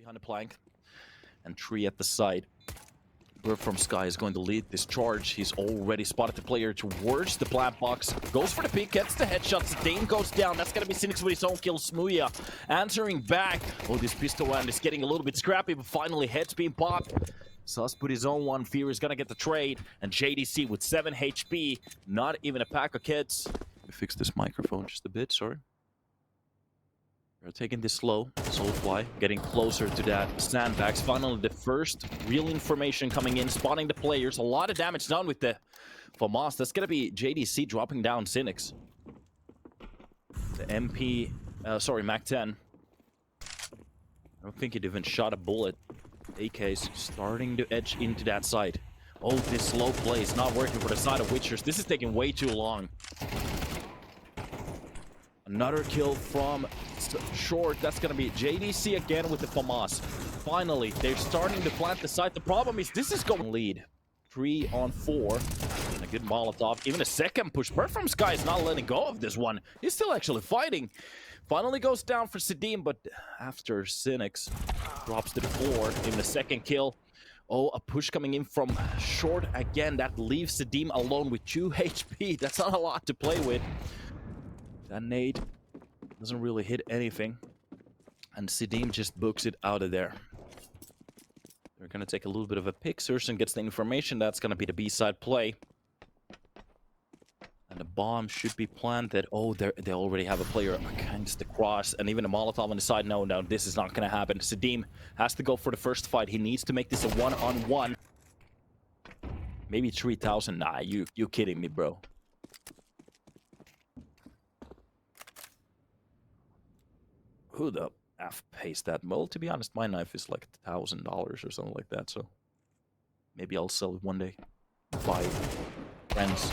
behind the plank, and 3 at the side. Bird from Sky is going to lead this charge. He's already spotted the player towards the plant box. Goes for the peek, gets the headshots. Dane goes down. That's going to be Cynics with his own kill. Smooya answering back. Oh, this pistol round is getting a little bit scrappy, but finally head's being popped. Sus put his own one. Fear is going to get the trade. And JDC with 7 HP. Not even a pack of kids. Let me fix this microphone just a bit, sorry. We're taking this slow. Soulfly getting closer to that sandbags. Finally, the first real information coming in, spotting the players. A lot of damage done with the FAMAS. That's gonna be JDC dropping down Cynics. The MP, MAC-10. I don't think it even shot a bullet. AK's starting to edge into that side. Oh, this slow play is not working for the side of Witchers. This is taking way too long. Another kill from short. That's going to be JDC again with the FAMAS. Finally, they're starting to plant the site. The problem is this is going lead. 3 on 4. And a good Molotov. Even a second push. Bird from Sky is not letting go of this one. He's still actually fighting. Finally goes down for Sedim, but after Cynics drops to the floor in the second kill. Oh, a push coming in from short again. That leaves Sedim alone with 2 HP. That's not a lot to play with. That nade doesn't really hit anything. And Sedim just books it out of there. They're going to take a little bit of a pick. Surson gets the information. That's going to be the B-side play. And the bomb should be planted. Oh, they already have a player against the cross. And even a Molotov on the side. No, this is not going to happen. Sedim has to go for the first fight. He needs to make this a one-on-one. Maybe 3,000. Nah, you kidding me, bro. Who the F pays that? Well, to be honest, my knife is like $1,000 or something like that, so maybe I'll sell it one day. Buy friends.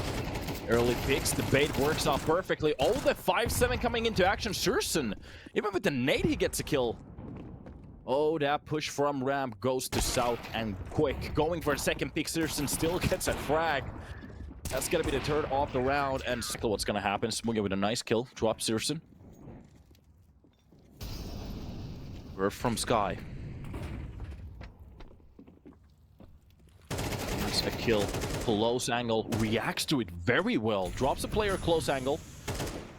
Early picks, the bait works out perfectly. Oh, the 5-7 coming into action. Surson, even with the nade, he gets a kill. Oh, that push from ramp goes to south and quick. Going for a second pick, Surson still gets a frag. That's gonna be the third off the round, and still what's gonna happen? Smooya with a nice kill, drops Surson. Bird from Sky. Here's a kill. Close angle. Reacts to it very well. Drops a player close angle.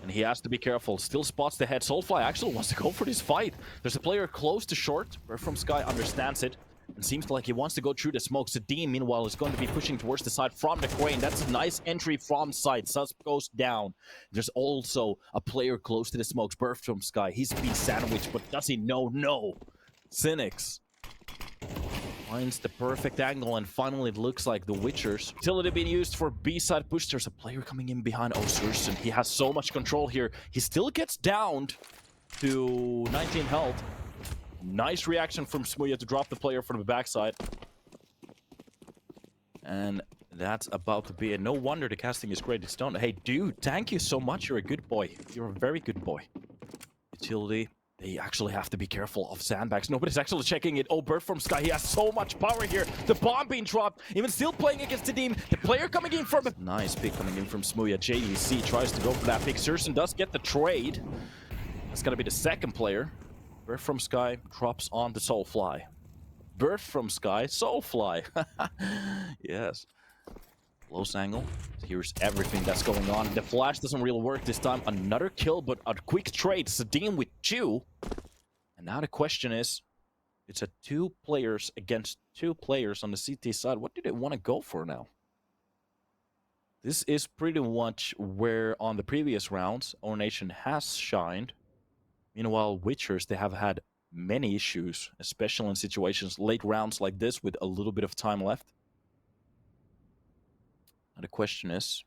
And he has to be careful. Still spots the head. Soulfly actually wants to go for this fight. There's a player close to short. Bird from Sky understands it. And seems like he wants to go through the smoke. Sedim, meanwhile, is going to be pushing towards the side from the crane. That's a nice entry from side. Sus goes down. There's also a player close to the smokes. Bird from Sky. He's been sandwiched, but does he know? No. Cynics finds the perfect angle, and finally it looks like the Witchers. Utility being used for B-side push. There's a player coming in behind. Oh, Surson. He has so much control here. He still gets downed to 19 health. Nice reaction from Smooya to drop the player from the backside. And that's about to be it. No wonder the casting is great. It's done. Hey, dude, thank you so much. You're a good boy. You're a very good boy. Utility. They actually have to be careful of sandbags. Nobody's actually checking it. Oh, Bird from Sky. He has so much power here. The bomb being dropped. Even still playing against Sedim. The player coming in from... Nice pick coming in from Smooya. JDC tries to go for that pick. Surson does get the trade. That's going to be the second player. Bird from Sky drops on the Soulfly. Bird from Sky, Soulfly. Yes. Close angle. Here's everything that's going on. The flash doesn't really work this time. Another kill, but a quick trade. Sedim with 2. And now the question is, it's a 2 players against 2 players on the CT side. What do they want to go for now? This is pretty much where on the previous rounds, Zero-NATION has shined. Meanwhile, Witchers, they have had many issues, especially in situations, late rounds like this with a little bit of time left. Now the question is,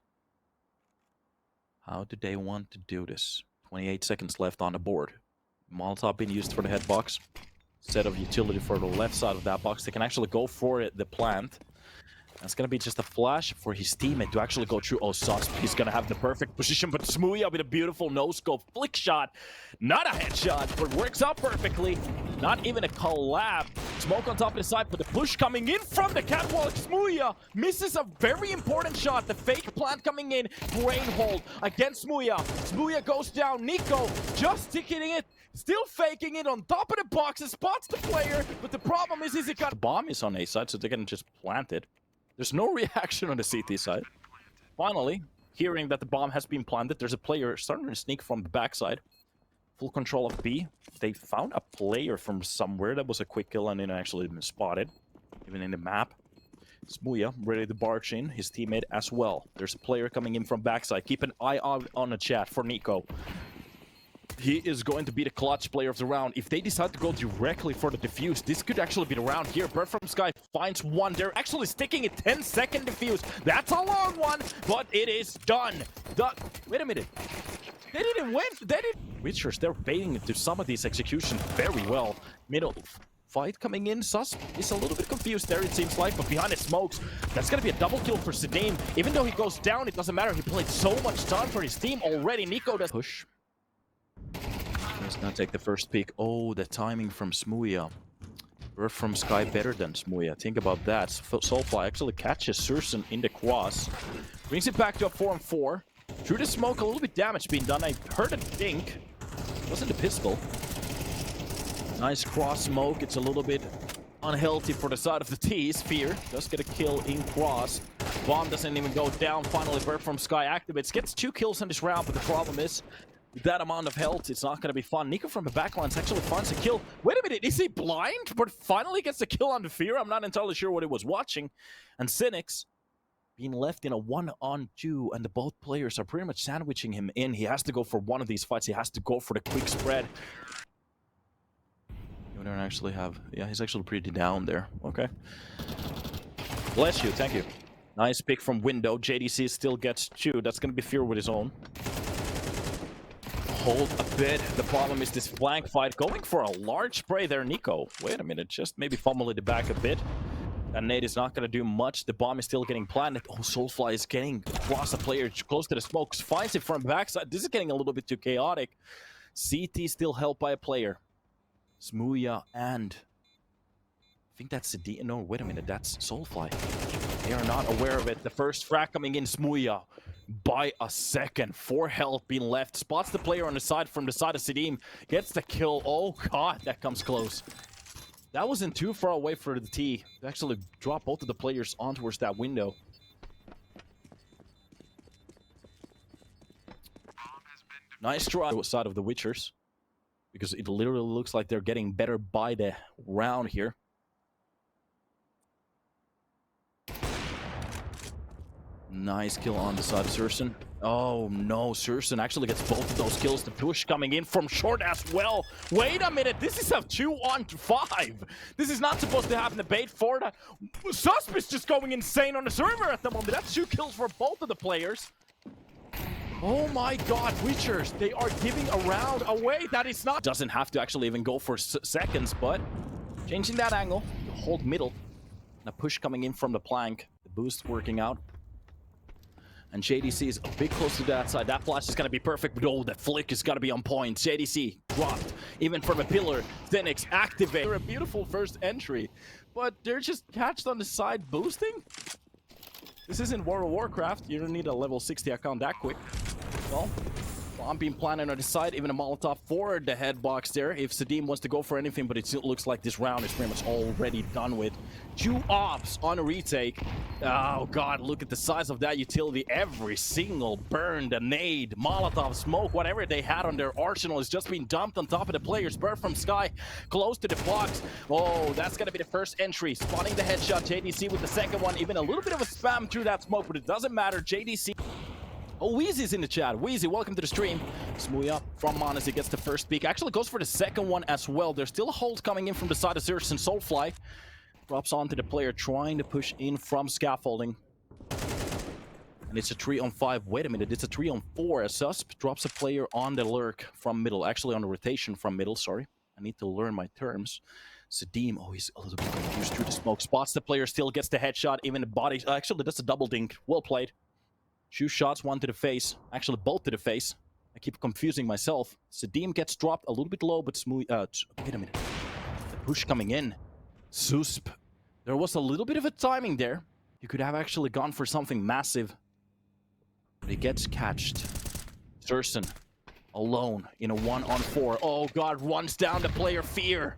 how do they want to do this? 28 seconds left on the board. Molotov being used for the head box. Set of utility for the left side of that box. They can actually go for it, the plant. That's going to be just a flash for his teammate to actually go through. Oh, Sus, he's going to have the perfect position, but Smooya with a beautiful no-scope flick shot. Not a headshot, but works out perfectly. Not even a collab. Smoke on top of the side, but the push coming in from the catwalk. Smooya misses a very important shot. The fake plant coming in. Brain hold against Smooya. Smooya goes down. Nico just ticking it. Still faking it on top of the boxes. Spots the player, but the problem is he got... The bomb is on A side, so they can just plant it. There's no reaction on the CT side. Finally, hearing that the bomb has been planted, there's a player starting to sneak from the backside. Full control of B. They found a player from somewhere. That was a quick kill and then actually been spotted. Even in the map. Smooya ready to barge in. His teammate as well. There's a player coming in from backside. Keep an eye out on the chat for Nico. He is going to be the clutch player of the round. If they decide to go directly for the defuse, this could actually be the round here. Bird from Sky finds one. They're actually sticking a 10-second defuse. That's a long one, but it is done. Wait a minute. They didn't win. They didn't. Witchers, they're baiting into some of these executions very well. Middle fight coming in. Sus is a little bit confused there, it seems like, but behind the smokes, that's going to be a double kill for Sedim. Even though he goes down, it doesn't matter. He played so much time for his team already. Nico does push. He's going to take the first pick. Oh, the timing from Smooya. We're from Sky better than Smooya. Think about that. Soulfly actually catches Sursen in the cross. Brings it back to a 4-on-4. Through the smoke, a little bit damage being done. I heard a dink. Wasn't a pistol. Nice cross smoke. It's a little bit unhealthy for the side of the T. Sphere does get a kill in cross. Bomb doesn't even go down. Finally, Bird from Sky activates. Gets 2 kills in this round, but the problem is, with that amount of health, it's not going to be fun. Nico from the backlines actually finds a kill. Wait a minute, is he blind? But finally gets the kill on the Fear. I'm not entirely sure what he was watching. And Cynics being left in a 1-on-2, and the both players are pretty much sandwiching him in. He has to go for one of these fights. He has to go for the quick spread. You don't actually have... Yeah, he's actually pretty down there. Okay. Bless you. Thank you. Nice pick from Window. JDC still gets 2. That's going to be Fear with his own. Hold a bit. The problem is this flank fight. Going for a large spray there, Nico. Wait a minute. Just maybe fumble it back a bit. That nade is not going to do much. The bomb is still getting planted. Oh, Soulfly is getting across the player close to the smokes. Finds it from backside. This is getting a little bit too chaotic. CT still held by a player. Smooya and... I think that's the... No, wait a minute. That's Soulfly. They are not aware of it. The first frag coming in. Smooya by a second. 4 health being left. Spots the player on the side from the side of Sedim. Gets the kill. Oh, God. That comes close. That wasn't too far away for the T. They actually dropped both of the players on towards that window. Nice try on the side of the Witchers. Because it literally looks like they're getting better by the round here. Nice kill on the side of Sursen. Oh no, Sursen actually gets both of those kills. The push coming in from short as well. Wait a minute, this is a 2-on-5. This is not supposed to happen. The bait for that. Susp is just going insane on the server at the moment. That's 2 kills for both of the players. Oh my God, Witchers, they are giving a round away. That is not... Doesn't have to actually even go for seconds, but changing that angle. Hold middle. And a push coming in from the plank. The boost working out. And JDC is a bit close to that side. That flash is going to be perfect, but oh, that flick is going to be on point. JDC dropped, even from a pillar. Phoenix activate. They're a beautiful first entry, but they're just catched on the side boosting? This isn't World of Warcraft. You don't need a level 60 account that quick. Well, bomb being planted on the side, even a Molotov for the head box there. If Sedim wants to go for anything, but it looks like this round is pretty much already done with. 2 ops on a retake. Oh God, look at the size of that utility. Every single burn, the nade, Molotov, smoke, whatever they had on their arsenal is just being dumped on top of the players. Bird from Sky, close to the box. Oh, that's gonna be the first entry. Spotting the headshot, JDC with the second one. Even a little bit of a spam through that smoke, but it doesn't matter. JDC... Oh, Wheezy's in the chat. Wheezy, welcome to the stream. Smooya from Mon as he gets the first peek. Actually goes for the second one as well. There's still a hold coming in from the side of Zeus and Soulfly. Drops onto the player trying to push in from scaffolding. And it's a 3-on-5. Wait a minute, it's a 3-on-4 as Susp drops a player on the lurk from middle. Actually on the rotation from middle, sorry. I need to learn my terms. Sedim, oh, he's a little bit confused through the smoke. Spots the player, still gets the headshot, even the body. Actually, that's a double dink. Well played. 2 shots, 1 to the face. Actually, both to the face. I keep confusing myself. Sedim gets dropped a little bit low, but smooth. Wait a minute. The push coming in. Susp. There was a little bit of a timing there. He could have actually gone for something massive. But he gets catched. Surson alone in a 1-on-4. Oh god, runs down the player Fear.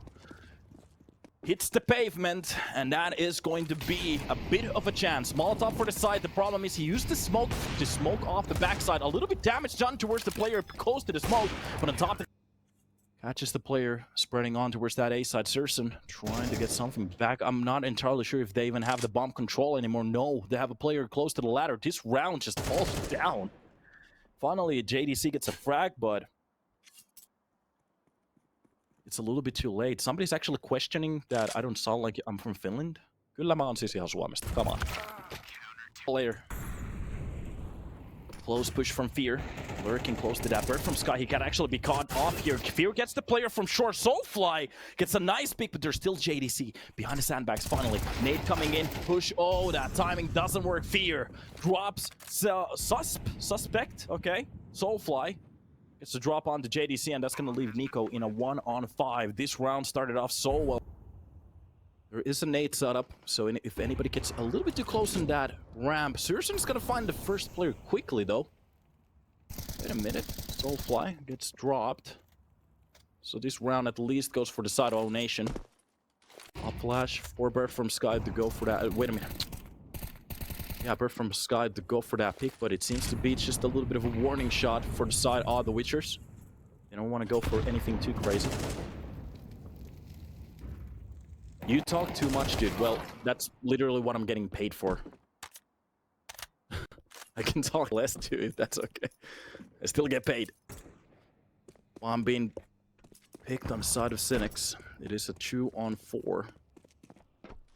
Hits the pavement, and that is going to be a bit of a chance. Molotov for the side. The problem is he used the smoke to smoke off the backside. A little bit damage done towards the player close to the smoke, but on top, catches the player spreading on towards that A side. Surson trying to get something back. I'm not entirely sure if they even have the bomb control anymore. No, they have a player close to the ladder. This round just falls down. Finally, JDC gets a frag, but it's a little bit too late. Somebody's actually questioning that I don't sound like I'm from Finland. Kyllä mä oon siis ihan Suomesta. Come on. Player. Close push from Fear. Lurking close to that bird from Sky. He can actually be caught off here. Fear gets the player from shore. Soulfly gets a nice pick, but there's still JDC behind the sandbags finally. Nade coming in. Push. Oh, that timing doesn't work. Fear drops. Suspect. Okay. Soulfly gets to drop onto JDC, and that's going to leave Nico in a 1-on-5. This round started off so well. There is a nade setup, so if anybody gets a little bit too close in that ramp, Surson's going to find the first player quickly, though. Wait a minute. Soulfly gets dropped. So this round at least goes for the side of Nation. Up flash for Bird from Sky to go for that. Wait a minute. Yeah, Bird from Sky to go for that pick, but it seems to be just a little bit of a warning shot for the side of the Witchers. They don't want to go for anything too crazy. You talk too much, dude. Well, that's literally what I'm getting paid for. I can talk less too, if that's okay. I still get paid. Well, I'm being picked on the side of Cynics. It is a 2-on-4.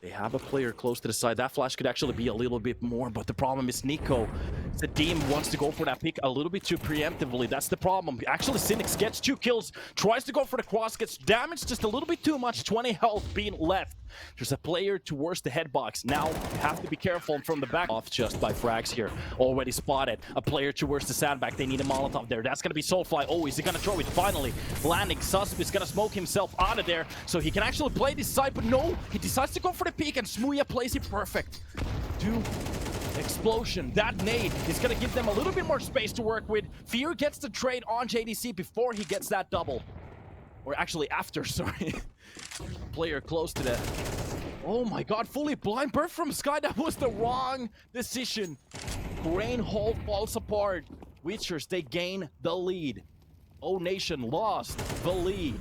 They have a player close to the side. That flash could actually be a little bit more, but the problem is Nico. Sadim wants to go for that pick a little bit too preemptively. That's the problem. Actually, Cynics gets 2 kills, tries to go for the cross, gets damaged just a little bit too much. 20 health being left. There's a player towards the head box. Now, you have to be careful from the back. Off just by frags here. Already spotted. A player towards the sandbag. They need a Molotov there. That's going to be Soulfly. Oh, is he going to throw it? Finally, landing. Susp is going to smoke himself out of there, so he can actually play this side, but no, he decides to go for the peek, and Smooya plays it perfect. Explosion. That nade is going to give them a little bit more space to work with. Fear gets the trade on JDC before he gets that double. Or actually after, sorry. Player close to the... Oh my god, fully blind. Bird from Sky, that was the wrong decision. Grain Hall falls apart. Witchers, they gain the lead. Oh Nation lost the lead.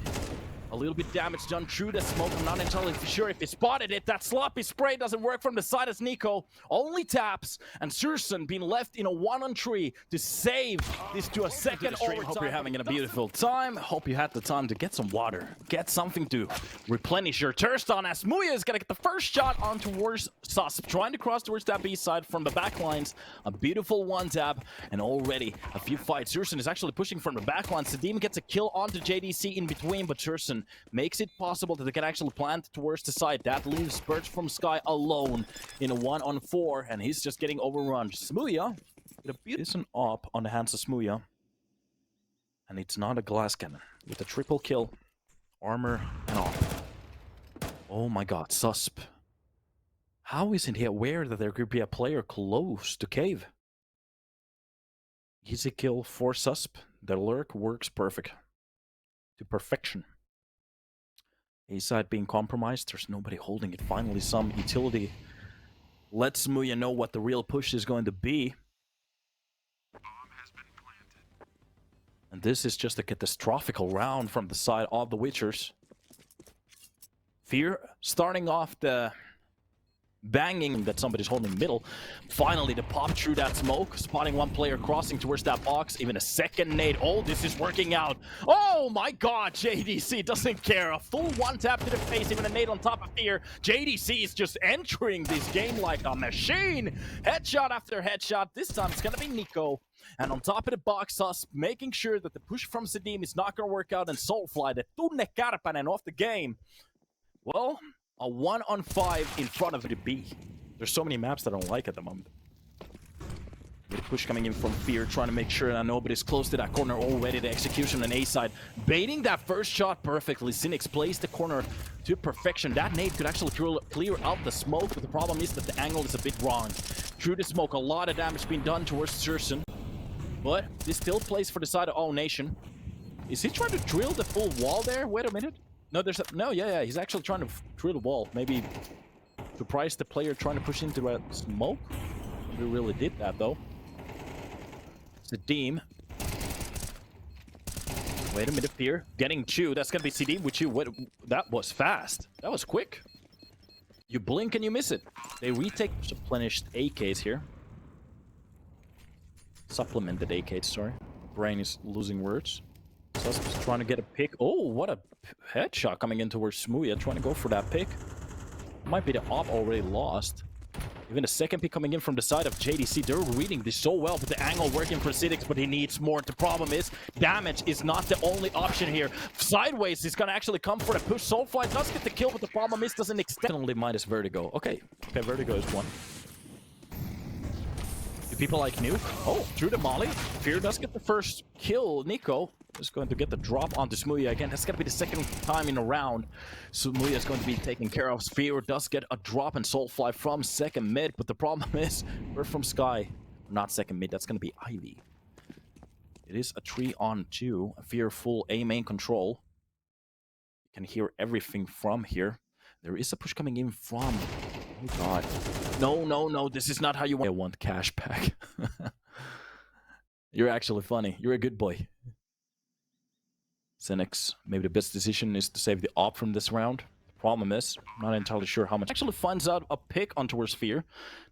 A little bit damage done through the smoke. I'm not entirely sure if he spotted it. That sloppy spray doesn't work from the side as Nico only taps, and Surson being left in a 1-on-3 to save this to a second overtime. Hope you're having a beautiful time. Hope you had the time to get some water, get something to replenish your thirst on, as Smooya is gonna get the first shot on towards Susp, trying to cross towards that B side from the back lines. A beautiful one tap, and already a few fights. Surson is actually pushing from the back line. Sadim gets a kill onto JDC in between, but Surson makes it possible that they can actually plant towards the side. That leaves Bird from Sky alone in a 1-on-4, and he's just getting overrun. Smooya, it's an op on the hands of Smooya, and it's not a glass cannon. With a triple kill, armor, and op. Oh my god, Susp. How isn't he aware that there could be a player close to cave? Easy kill for Susp. The lurk works perfect. To perfection. A-side being compromised. There's nobody holding it. Finally, some utility lets Smooya know what the real push is going to be. Bomb has been planted. And this is just a catastrophical round from the side of the Witchers. Fear starting off the banging that somebody's holding middle. Finally, the pop through that smoke, spotting one player crossing towards that box. Even a second nade. Oh, this is working out. Oh my god, JDC doesn't care. A full one tap to the face, even a nade on top of Fear. JDC is just entering this game like a machine. Headshot after headshot. This time it's gonna be Nico. And on top of the box, us making sure that the push from Sadim is not gonna work out, and Soulfly, the Tunne Kärpänen off the game. Well, a 1-on-5 in front of the B. There's so many maps that I don't like at the moment. With push coming in from Fear, trying to make sure that nobody's close to that corner already. The execution on A side, baiting that first shot perfectly. Cynics plays the corner to perfection. That nade could actually clear out the smoke, but the problem is that the angle is a bit wrong. Through the smoke, a lot of damage being done towards Sursen, but this still plays for the side of All Nation. Is he trying to drill the full wall there? Wait a minute. No, yeah, he's actually trying to drill the wall. Maybe surprise the player trying to push into that smoke. We really did that though. Sedim. Wait a minute, Fear. Getting Chew. That's gonna be Sedim with Chew. That was fast. That was quick. You blink and you miss it. They retake replenished AKs here. Supplemented AKs, sorry. Brain is losing words. Susp's trying to get a pick. Oh, what a headshot coming in towards Smooya. Trying to go for that pick. Might be the op already lost. Even a second pick coming in from the side of JDC. They're reading this so well, but the angle working for Cynics, but he needs more. The problem is, damage is not the only option here. Sideways is gonna actually come for the push. Soulfly does get the kill, but the problem is doesn't extend. Only minus Vertigo. Okay, Vertigo is one. Do people like Nuke? Oh, through the molly. Fear does get the first kill. Nico is going to get the drop onto Smooya again. That's going to be the second time in a round. Smooya is going to be taken care of. Fear does get a drop and Soulfly from second mid, but the problem is we're from Sky. Not second mid, that's going to be Ivy. It is a 3-on-2. Fear full A main control. You can hear everything from here. There is a push coming in from... Oh god. No, this is not how you want... I want cash back. You're actually funny. You're a good boy. Cynics, maybe the best decision is to save the op from this round. The problem is, I'm not entirely sure how much. Actually finds out a pick on towards Fear.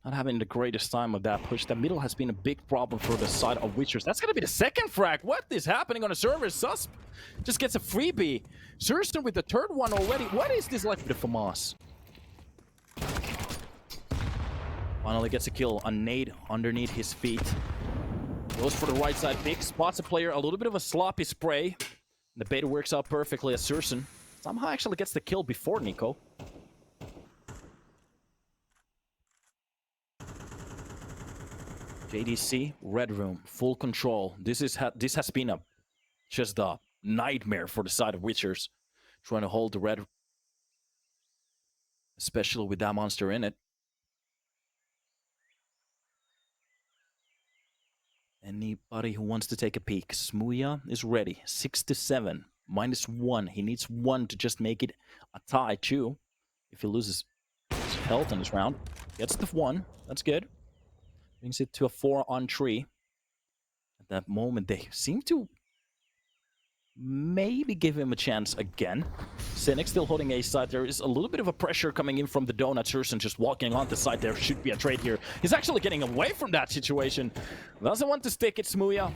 Not having the greatest time of that push. The middle has been a big problem for the side of Witchers. That's gonna be the second frag. What is happening on the server? Susp just gets a freebie. Sursen with the third one already. What is this like for the FAMAS? Finally gets a kill. A nade underneath his feet. Goes for the right side pick. Spots a player. A little bit of a sloppy spray. The bait works out perfectly as Sursen somehow actually gets the kill before Nico. JDC, Red Room, full control. This has been just a nightmare for the side of Witchers. Trying to hold the red, especially with that monster in it. Anybody who wants to take a peek. Smooya is ready. 6-7. -1. He needs 1 to just make it a tie, too. If he loses his health in this round. Gets the 1. That's good. Brings it to a 4-on-3. At that moment, they seem to maybe give him a chance again. Cynic still holding A side. There is a little bit of a pressure coming in from the donut. Sursen just walking on the side. There should be a trade here. He's actually getting away from that situation. Doesn't want to stick it. Smooya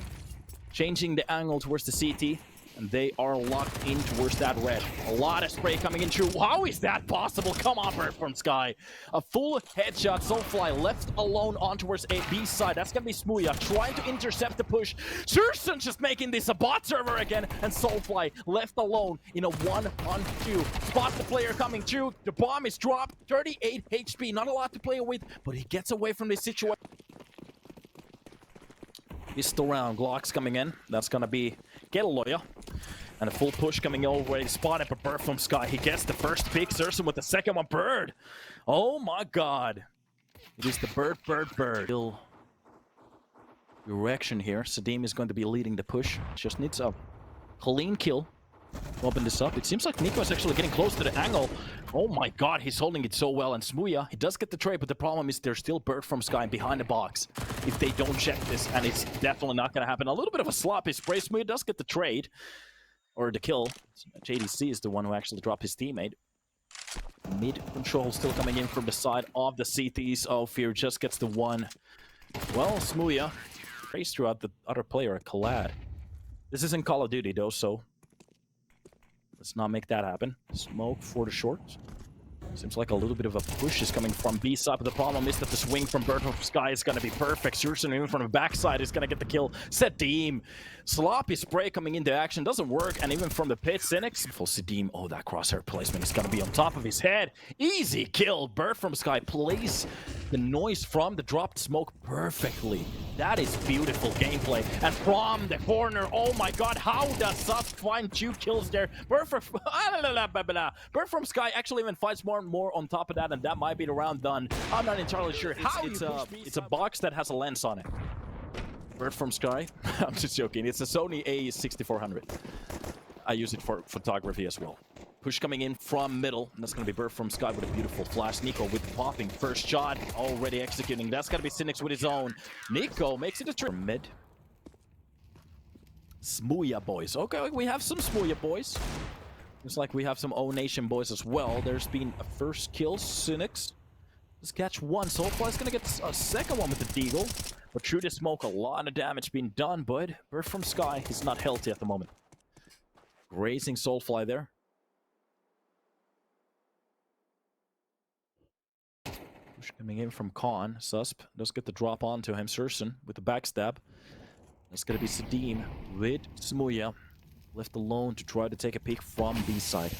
changing the angle towards the CT. And they are locked in towards that red. A lot of spray coming in through. How is that possible? Come on, Bird from Sky. A full headshot. Soulfly left alone on towards A B side. That's gonna be Smooya trying to intercept the push. Sursen just making this a bot server again. And Soulfly left alone in a 1-on-2. Spot the player coming through. The bomb is dropped. 38 HP. Not a lot to play with, but he gets away from this situation. Pistol round. Glock's coming in. That's gonna be Gelloya. And a full push coming over. Spotted by Bird from Sky. He gets the first pick. Sursen with the second one. Bird. Oh my god. It is the Bird. Still direction here. Sedim is going to be leading the push. Just needs a clean kill. Open this up. It seems like Nico is actually getting close to the angle. Oh my god, he's holding it so well. And Smooya, he does get the trade, but the problem is there's still Bird from Sky behind the box. If they don't check this, and it's definitely not going to happen. A little bit of a sloppy spray. Smooya does get the trade. Or the kill. JDC is the one who actually dropped his teammate. Mid control still coming in from the side of the CTs. Oh, Fear just gets the 1. Well, Smooya trace throughout the other player, Kalad. This isn't Call of Duty though, so let's not make that happen. Smoke for the short. Seems like a little bit of a push is coming from B side, but the problem is that the swing from Bird from Sky is going to be perfect. Sursen even from the backside is going to get the kill. Sedim. Sloppy spray coming into action. Doesn't work. And even from the pit, Cynics. Full Sedim. Oh, that crosshair placement is going to be on top of his head. Easy kill. Bird from Sky plays the noise from the dropped smoke perfectly. That is beautiful gameplay. And from the corner, oh my god, how does Sus find 2 kills there? Bird from Sky actually even fights more and more on top of that, and that might be the round done. I'm not entirely sure. It's a box that has a lens on it. Bird from Sky? I'm just joking. It's a Sony A6400. I use it for photography as well. Push coming in from middle, and that's going to be Bird from Sky with a beautiful flash. Nico with the popping first shot, already executing. That's going to be Cynics with his own. Nico makes it a turn. Mid. Smooya boys. Okay, we have some Smooya boys. Just like we have some O-Nation boys as well. There's been a first kill, Cynics. Let's catch one. Soulfly's going to get a second one with the Deagle. But through the smoke, a lot of damage being done, but Bird from Sky is not healthy at the moment. Grazing Soulfly there. Coming in from Khan. Susp does get the drop onto him. Surson with the backstab. That's going to be Sadim with Smooya. Left alone to try to take a peek from B side.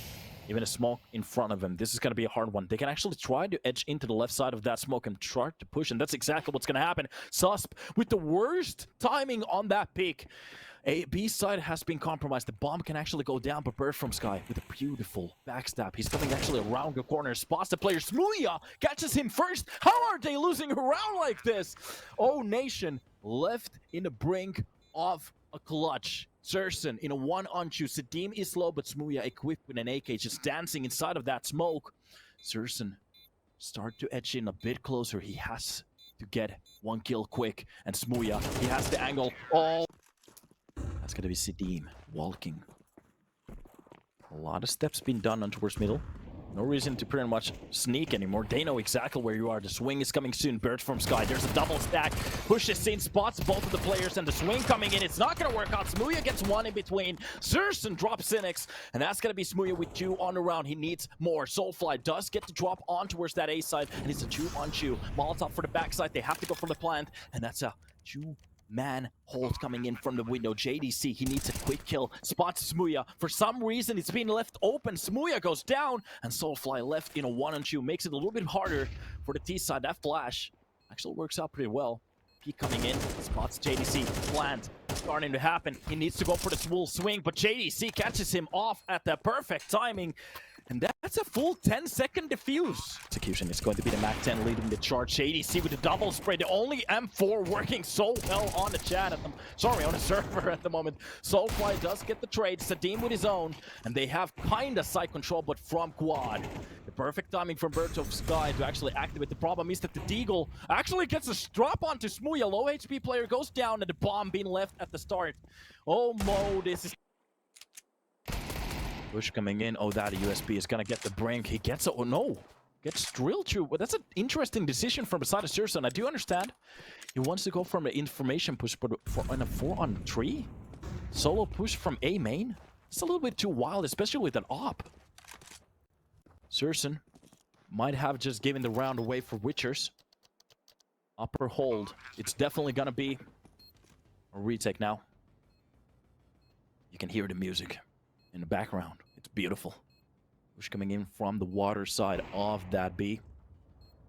Even a smoke in front of him. This is going to be a hard one. They can actually try to edge into the left side of that smoke and try to push, and that's exactly what's going to happen. Susp with the worst timing on that peek. A B side has been compromised. The bomb can actually go down, but Bird from Sky with a beautiful backstab. He's coming actually around the corner, spots the player. Smooya catches him first. How are they losing a round like this? O-Nation left in the brink of a clutch. Surson in a 1-on-2. Sadim is low, but Smooya equipped with an AK just dancing inside of that smoke. Surson start to edge in a bit closer. He has to get one kill quick. And Smooya, he has the angle. Oh, that's going to be Sadim walking. A lot of steps being done on towards middle. No reason to pretty much sneak anymore. They know exactly where you are. The swing is coming soon. Bird from Sky. There's a double stack. Pushes in, spots both of the players, and the swing coming in. It's not going to work out. Smooya gets one in between. Surson drops Cynics, and that's going to be Smooya with 2 on the round. He needs more. Soulfly does get to drop on towards that A side, and it's a 2-on-2. Molotov for the backside. They have to go for the plant, and that's a 2-man hold coming in from the window. JDC, he needs a quick kill. Spots Smooya. For some reason, it's being left open. Smooya goes down, and Soulfly left in a 1-on-2. Makes it a little bit harder for the T side. That flash actually works out pretty well. Peek coming in. Spots JDC. Plant starting to happen. He needs to go for the full swing, but JDC catches him off at the perfect timing. And that's a full 10-second defuse. Execution is going to be the MAC-10 leading the charge. ADC with a double spray. The only M4 working so well on the chat at on the server at the moment. Soulfly does get the trade. Sadim with his own. And they have kind of side control, but from Quad. The perfect timing from Bird of Sky to actually activate. The problem is that the Deagle actually gets a drop onto Smooya. Low HP player goes down, and the bomb being left at the start. Oh, Mo, this is... Push coming in. Oh, that USB is gonna get the brink. He gets it. Oh no, gets drilled through. Well, that's an interesting decision from the side of Surson. I do understand. He wants to go from an information push, but on a 4-on-3 solo push from A main. It's a little bit too wild, especially with an op. Surson might have just given the round away for Witchers. Upper hold. It's definitely gonna be a retake now. You can hear the music in the background. It's beautiful. Push coming in from the water side of that B.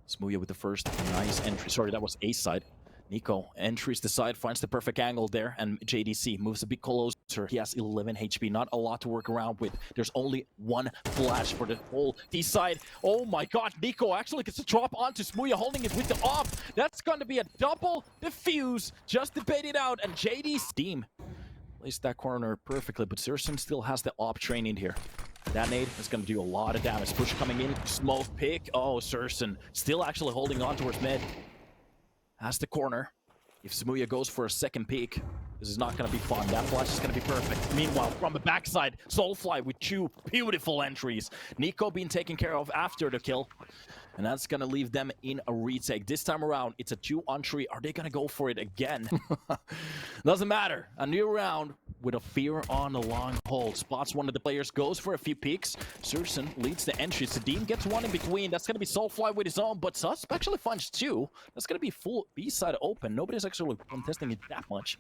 Smooya with the first nice entry. Sorry, that was A side. Nico entries the side, finds the perfect angle there, and JDC moves a bit closer. He has 11 HP, not a lot to work around with. There's only one flash for the whole D side. Oh my god, Nico actually gets a drop onto Smooya, holding it with the off. That's going to be a double defuse. Just debate it out, and JD's team placed that corner perfectly, but Surson still has the op train in here. That nade is going to do a lot of damage. Push coming in, smoke pick. Oh, Surson still actually holding on towards mid. Has the corner. If Smooya goes for a second peek, this is not going to be fun. That flash is going to be perfect. Meanwhile, from the backside, Soulfly with 2 beautiful entries. Nico being taken care of after the kill. And that's going to leave them in a retake. This time around, it's a 2-on-3. Are they going to go for it again? Doesn't matter. A new round with a fear on the long hold. Spots one of the players, goes for a few peeks. Surson leads the entry. Sadim gets one in between. That's going to be Soulfly with his own, but Susp actually finds 2. That's going to be full B-side open. Nobody's actually contesting it that much.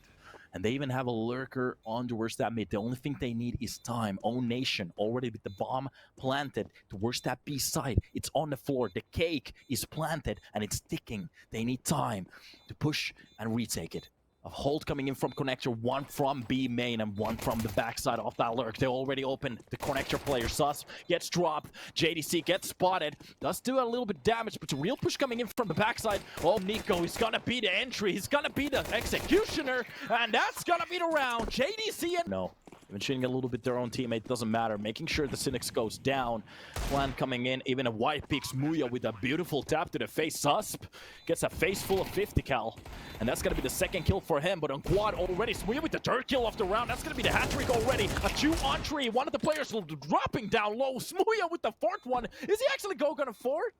And they even have a lurker on towards that mid. The only thing they need is time. Own Nation already with the bomb planted towards that B side. It's on the floor. The cake is planted and it's ticking. They need time to push and retake it. A hold coming in from connector, one from B main and one from the backside of that lurk. They already open the connector player. Sus gets dropped. JDC gets spotted. Does do a little bit damage, but the real push coming in from the backside. Oh, Nico, he's gonna be the entry. He's gonna be the executioner. And that's gonna be the round. JDC and... No. Even shooting a little bit their own teammate, doesn't matter. Making sure the Cynics goes down. Plan coming in, even a white pick Smuya with a beautiful tap to the face. Susp gets a face full of 50 cal. And that's gonna be the second kill for him, but on quad already. Smuya with the third kill of the round. That's gonna be the hat trick already. A 2-on-3. One of the players dropping down low. Smuya with the fourth one. Is he actually gonna fourth?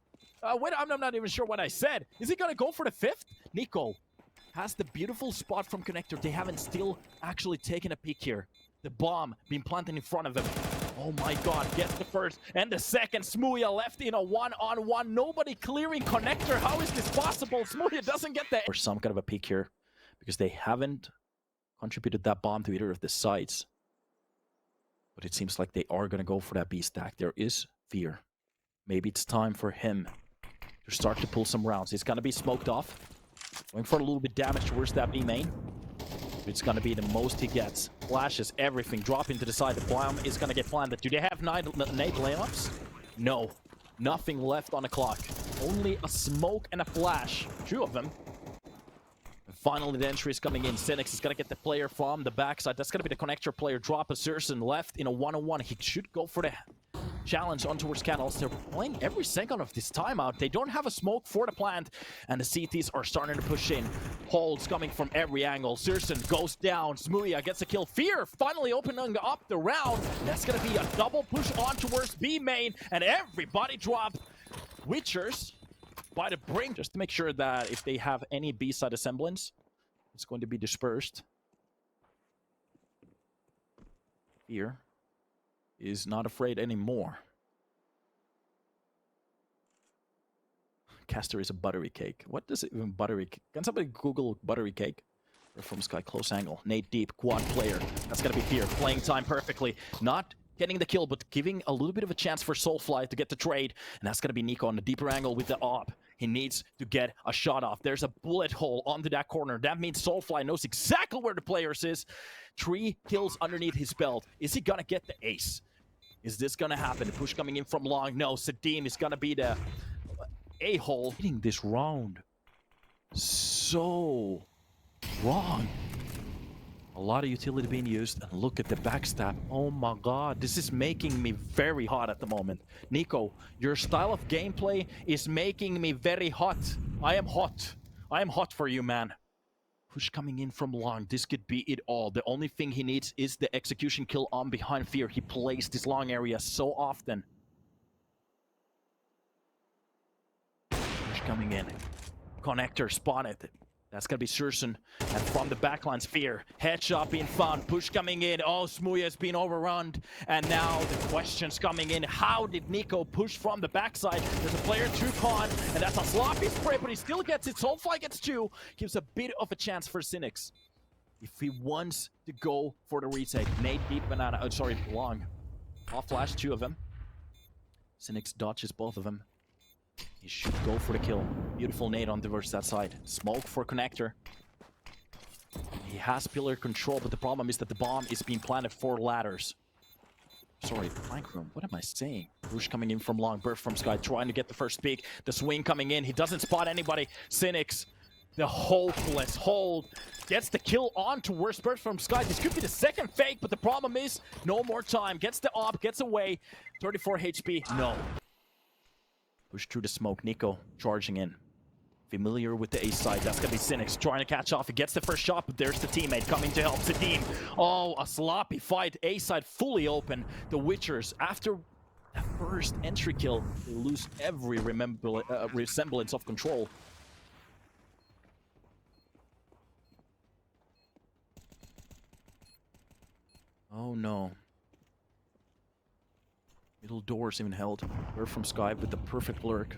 Wait, I'm not even sure what I said. Is he gonna go for the fifth? Nico has the beautiful spot from connector. They haven't still actually taken a peek here. The bomb being planted in front of him. Oh my god, gets the first and the second. Smuya left in a one-on-one. Nobody clearing connector. How is this possible? Smuya doesn't get that. Or some kind of a peek here because they haven't contributed that bomb to either of the sides. But it seems like they are going to go for that B stack. There is fear. Maybe it's time for him to start to pull some rounds. He's going to be smoked off. Going for a little bit damage towards that B main. It's going to be the most he gets. Flashes everything. Drop into the side. The bomb is going to get planted. Do they have nade layups? No. Nothing left on the clock. Only a smoke and a flash. Two of them. And finally, the entry is coming in. Cynics is going to get the player from the backside. That's going to be the connector player. Drop a Surson left in a one-on-one. He should go for the challenge on towards Candles. They're playing every second of this timeout. They don't have a smoke for the plant, and the CTs are starting to push in. Holds coming from every angle. Surson goes down. Smuya gets a kill. Fear finally opening up the round. That's going to be a double push on towards B main, and everybody dropped. Witchers by the brink, just to make sure that if they have any B-side assemblance, it's going to be dispersed. Fear is not afraid anymore. Caster is a buttery cake. What does it even buttery cake? Can somebody Google buttery cake? Or from Sky, close angle. Nate deep, quad player. That's gonna be Fear. Playing time perfectly. Not getting the kill, but giving a little bit of a chance for Soulfly to get the trade. And that's gonna be Nico on the deeper angle with the op. He needs to get a shot off. There's a bullet hole onto that corner. That means Soulfly knows exactly where the players is. 3 kills underneath his belt. Is he gonna get the ace? Is this gonna happen? The push coming in from long. No, Sadim is gonna be the a-hole. Hitting this round so wrong. A lot of utility being used, and look at the backstab. Oh my god, this is making me very hot at the moment. Nico, your style of gameplay is making me very hot. I am hot. I am hot for you, man. Push coming in from long. This could be it all. The only thing he needs is the execution kill on behind Fear. He plays this long area so often. Push coming in. Connector spotted. That's gonna be Surson. And from the backlines, Fear. Headshot being found. Push coming in. Oh, Smuya has been overrun. And now the questions coming in. How did Nico push from the backside? There's a player 2 con, and that's a sloppy spray, but he still gets it. Soulfly gets 2. Gives a bit of a chance for Cynics. If he wants to go for the retake. Nate deep banana. Oh, sorry, long. Off flash, 2 of them. Cynics dodges both of them. He should go for the kill. Beautiful nade on towards that side. Smoke for connector. He has pillar control, but the problem is that the bomb is being planted 4 ladders. Sorry, flank room. What am I saying? Rush coming in from long. Burst from Sky, trying to get the first peek. The swing coming in. He doesn't spot anybody. Cynics, the hopeless hold, gets the kill on to worst burst from Sky. This could be the second fake, but the problem is no more time. Gets the op, gets away. 34 HP. No. Push through the smoke. Nico charging in. Familiar with the A side. That's gonna be Cynics trying to catch off. He gets the first shot, but there's the teammate coming to help. Sadim. Oh, a sloppy fight. A side fully open. The Witchers, after that first entry kill, they lose every resemblance of control. Oh no. Middle doors even held. We're from Sky with the perfect lurk.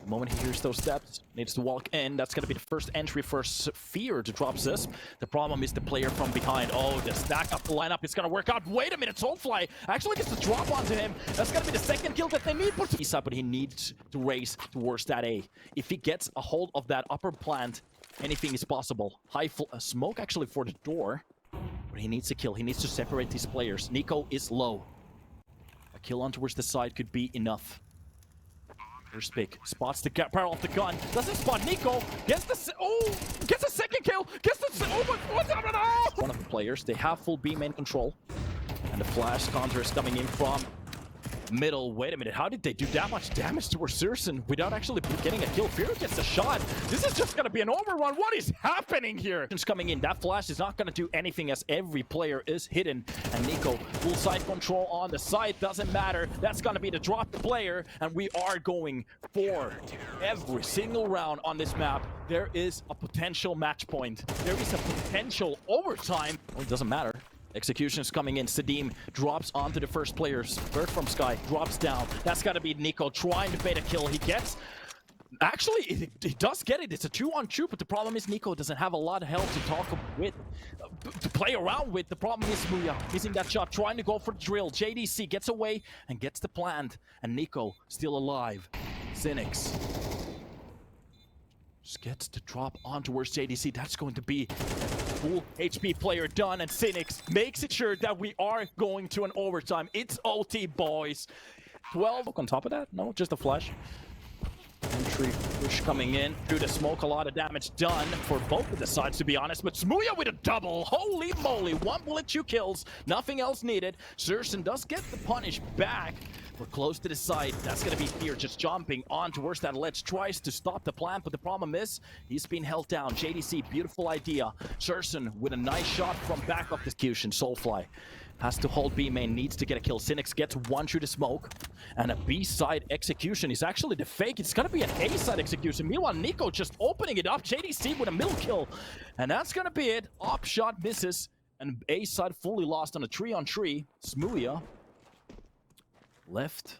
The moment he hears those steps, needs to walk in. That's going to be the first entry for Fear to drop this. The problem is the player from behind. Oh, the stack up the lineup is going to work out. Wait a minute, Soulfly actually gets the drop onto him. That's going to be the second kill that they need. But he needs to race towards that A. If he gets a hold of that upper plant, anything is possible. Smoke actually for the door. But he needs to kill. He needs to separate these players. Nico is low. A kill on towards the side could be enough. First pick. Spots the barrel of the gun. Doesn't spot Nico. Gets the second kill. Gets the what's happening? Oh! One of the players. They have full B main control. And the flash counter is coming in from middle. Wait a minute, how did they do that much damage to Surson without actually getting a kill? Fear gets a shot. This is just gonna be an overrun. What is happening here? It's coming in. That flash is not gonna do anything as every player is hidden. And Nico, full side control on the side. Doesn't matter. That's gonna be the drop player. And we are going for every single round on this map. There is a potential match point. There is a potential overtime. Well, it doesn't matter. Execution is coming in. Sadim drops onto the first players. Bird from Sky drops down. That's got to be Nico trying to bait a kill. He gets... Actually, he does get it. It's a 2-on-2, but the problem is Nico doesn't have a lot of health to talk with, to play around with. The problem is Muya missing that shot, trying to go for the drill. JDC gets away and gets the plant. And Nico still alive. Cynics just gets the drop on towards JDC. That's going to be full HP player done, and Cynics makes it sure that we are going to an overtime. It's OT, boys. 12 on top of that? No, just a flash. Entry push coming in through the smoke. A lot of damage done for both of the sides, to be honest. But Smuya with a double. Holy moly. 1 bullet, 2 kills. Nothing else needed. Surson does get the punish back. We're close to the side. That's going to be Fear just jumping on towards that ledge. Tries to stop the plant, but the problem is he's being held down. JDC, beautiful idea. Surson with a nice shot from back up execution. Soulfly has to hold B main, needs to get a kill. Cynics gets one through the smoke. And a B side execution is actually the fake. It's going to be an A side execution. Meanwhile, Nico just opening it up. JDC with a middle kill. And that's going to be it. Op shot misses. And A side fully lost on a 3-on-3. Smuya left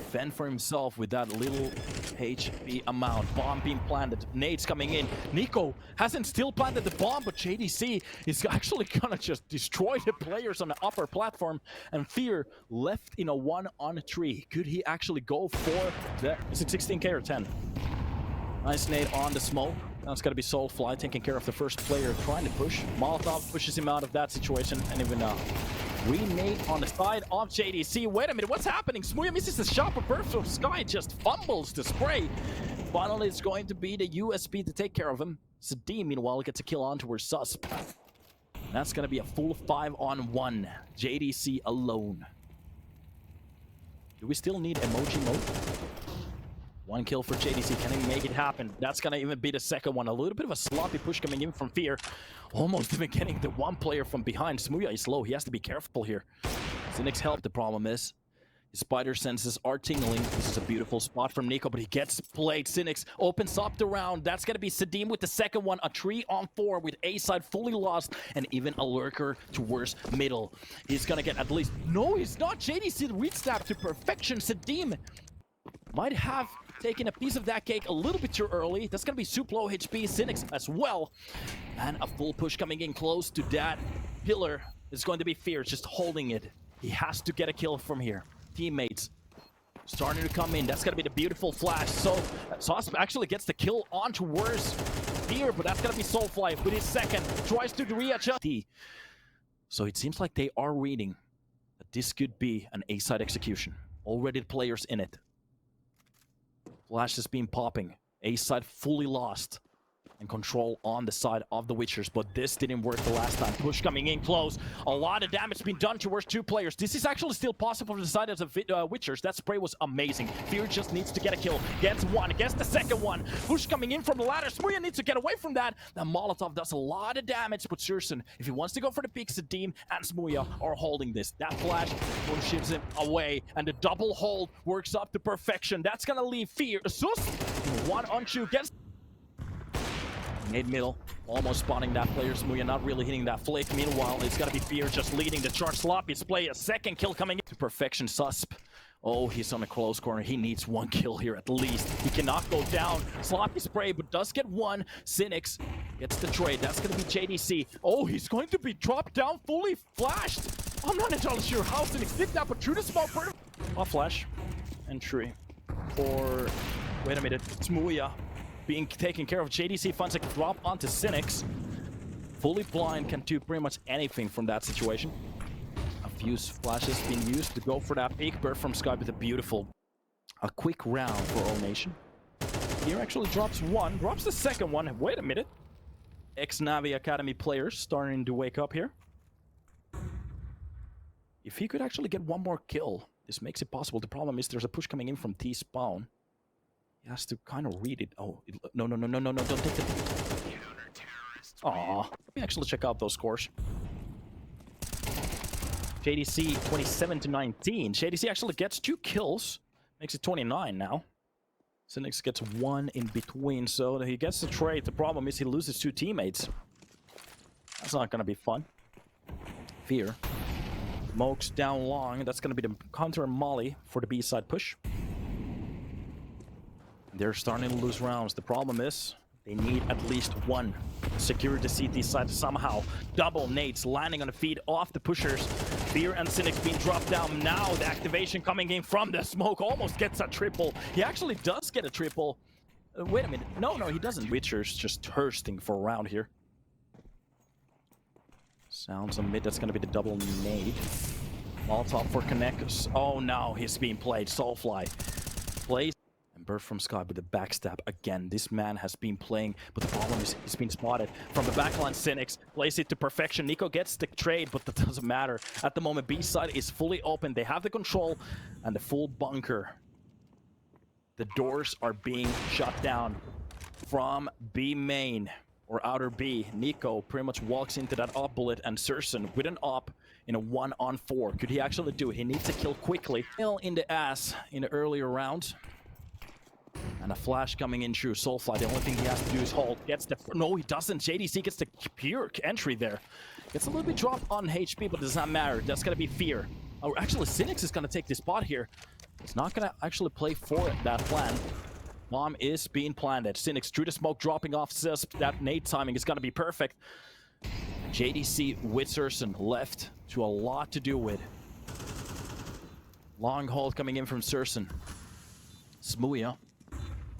fend for himself with that little HP amount. Bomb being planted. Nades coming in. Nico hasn't still planted the bomb, but JDC is actually gonna just destroy the players on the upper platform. And Fear left in a 1-on-3. Could he actually go for the... Is it 16k or 10? Nice nade on the smoke. Now it's gotta be Soulfly taking care of the first player, trying to push. Molotov pushes him out of that situation, and even now. Renade on the side of JDC. Wait a minute, what's happening? Smuya misses the shot, but Bird from Sky just fumbles the spray. Finally, it's going to be the USB to take care of him. Sadim, meanwhile, gets a kill on towards Susp. That's going to be a full 5-on-1. JDC alone. Do we still need emoji mode? 1 kill for JDC. Can he make it happen? That's going to even be the second one. A little bit of a sloppy push coming in from Fear. Almost even getting the one player from behind. Smuya is low. He has to be careful here. Cynic's help. The problem is his spider senses are tingling. This is a beautiful spot from Nico, but he gets played. Cynics opens up the round. That's going to be Sadim with the second one. A 3-on-4 with A side fully lost, and even a lurker towards middle. He's going to get at least... No, he's not. JDC reached that to perfection. Sadim might have taken a piece of that cake a little bit too early. That's gonna be super low HP. Cynics as well. And a full push coming in close to that pillar is going to be Fear, just holding it. He has to get a kill from here. Teammates starting to come in. That's gonna be the beautiful flash. So Sauce actually gets the kill on towards Fear, but that's gonna be Soulfly with his second. Tries to readjust. So it seems like they are reading that this could be an A-side execution. Already the players in it. Flash has been popping. A side fully lost. And control on the side of the Witchers, but this didn't work the last time. Push coming in close. A lot of damage being done towards 2 players. This is actually still possible for the side of the Witchers. That spray was amazing. Fear just needs to get a kill. Gets one, gets the second one. Push coming in from the ladder. Smuya needs to get away from that. The Molotov does a lot of damage, but Surson, if he wants to go for the peak, Sadim and Smuya are holding this. That flash pushes him away, and the double hold works up to perfection. That's gonna leave Fear. Sus, 1-on-2 gets... Mid middle, almost spotting that player. Smuya not really hitting that flick. Meanwhile, it's gonna be Fear just leading the charge. Sloppy play. A second kill coming to perfection. Susp Oh, he's on a close corner. He needs one kill here at least. He cannot go down. Sloppy spray, but does get one. Cynics gets the trade. That's going to be JDC. Oh, he's going to be dropped down, fully flashed. I'm not entirely sure how Cynics did that, but through the smoke. Off flash. Entry. Or, wait a minute, Smuya being taken care of. JDC finds a drop onto Cynics. Fully blind, can do pretty much anything from that situation. A few flashes being used to go for that peak. Bird from Sky with a quick round for All Nation. Here actually drops one, drops the second one. Wait a minute. Ex-Navi Academy players starting to wake up here. If he could actually get one more kill, this makes it possible. The problem is there's a push coming in from T-spawn. He has to kind of read it. Oh, no, don't take it. Aw, let me actually check out those scores. JDC 27-19. JDC actually gets 2 kills. Makes it 29 now. Cynics gets 1 in between, so he gets the trade. The problem is he loses 2 teammates. That's not gonna be fun. Fear. Smokes down long. That's gonna be the counter molly for the B-side push. They're starting to lose rounds. The problem is they need at least one. Secure the CT side somehow. Double nades landing on the feet off the pushers. Fear and Cynics being dropped down. Now the activation coming in from the smoke almost gets a triple. He actually does get a triple. Wait a minute. No, he doesn't. Witcher's just thirsting for a round here. Sounds on mid. That's going to be the double nade. Molotov for Connect. Oh, no. He's being played. Soulfly plays. And Bird from Sky with the backstab again. This man has been playing, but the problem is he's been spotted from the backline. Cynics plays it to perfection. Nico gets the trade, but that doesn't matter. At the moment, B side is fully open. They have the control and the full bunker. The doors are being shut down from B main or outer B. Nico pretty much walks into that op bullet, and Surson with an op in a 1-on-4. Could he actually do it? He needs to kill quickly. Kill in the ass in the earlier rounds. And a flash coming in through Soulfly. The only thing he has to do is hold. Gets the... No, he doesn't. JDC gets the pure entry there. Gets a little bit drop on HP, but it does not matter. That's going to be Fear. Oh, actually, Cynics is going to take this spot here. He's not going to actually play for that plan. Bomb is being planted. Cynics through the smoke, dropping off Cisp. That nade timing is going to be perfect. JDC with Surson left to a lot to do with. Long hold coming in from Surson. Smuya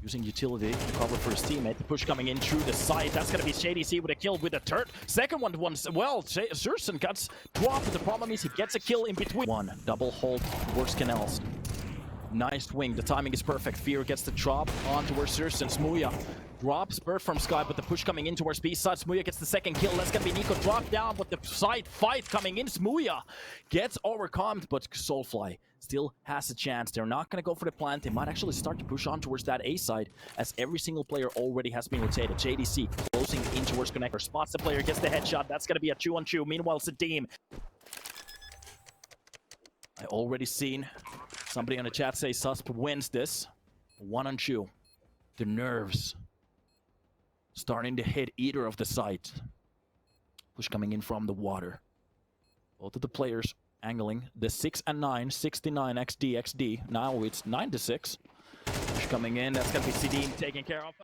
using utility to cover for his teammate. The push coming in through the side. That's going to be JDC with a kill with a turret. Second one, well, Surson gets dropped, but the problem is he gets a kill in between. One double hold, works canals. Nice wing. The timing is perfect. Fear gets the drop on towards Surson. Smuya drops Bird from Sky, but the push coming in towards B side. Smuya gets the second kill. That's going to be Nico drop down, but the side fight coming in. Smuya gets overcome, but Soulfly still has a chance. They're not going to go for the plant. They might actually start to push on towards that A side, as every single player already has been rotated. JDC closing in towards connector. Spots the player, gets the headshot. That's going to be a 2-on-2. Meanwhile, Sadim. I already seen somebody on the chat say Susp wins this. 1-on-2. The nerves starting to hit either of the sides. Push coming in from the water. Both of the players angling the 6 and 9, 69 XD. Now it's 9-6. Push coming in. That's going to be Sadim taking care of.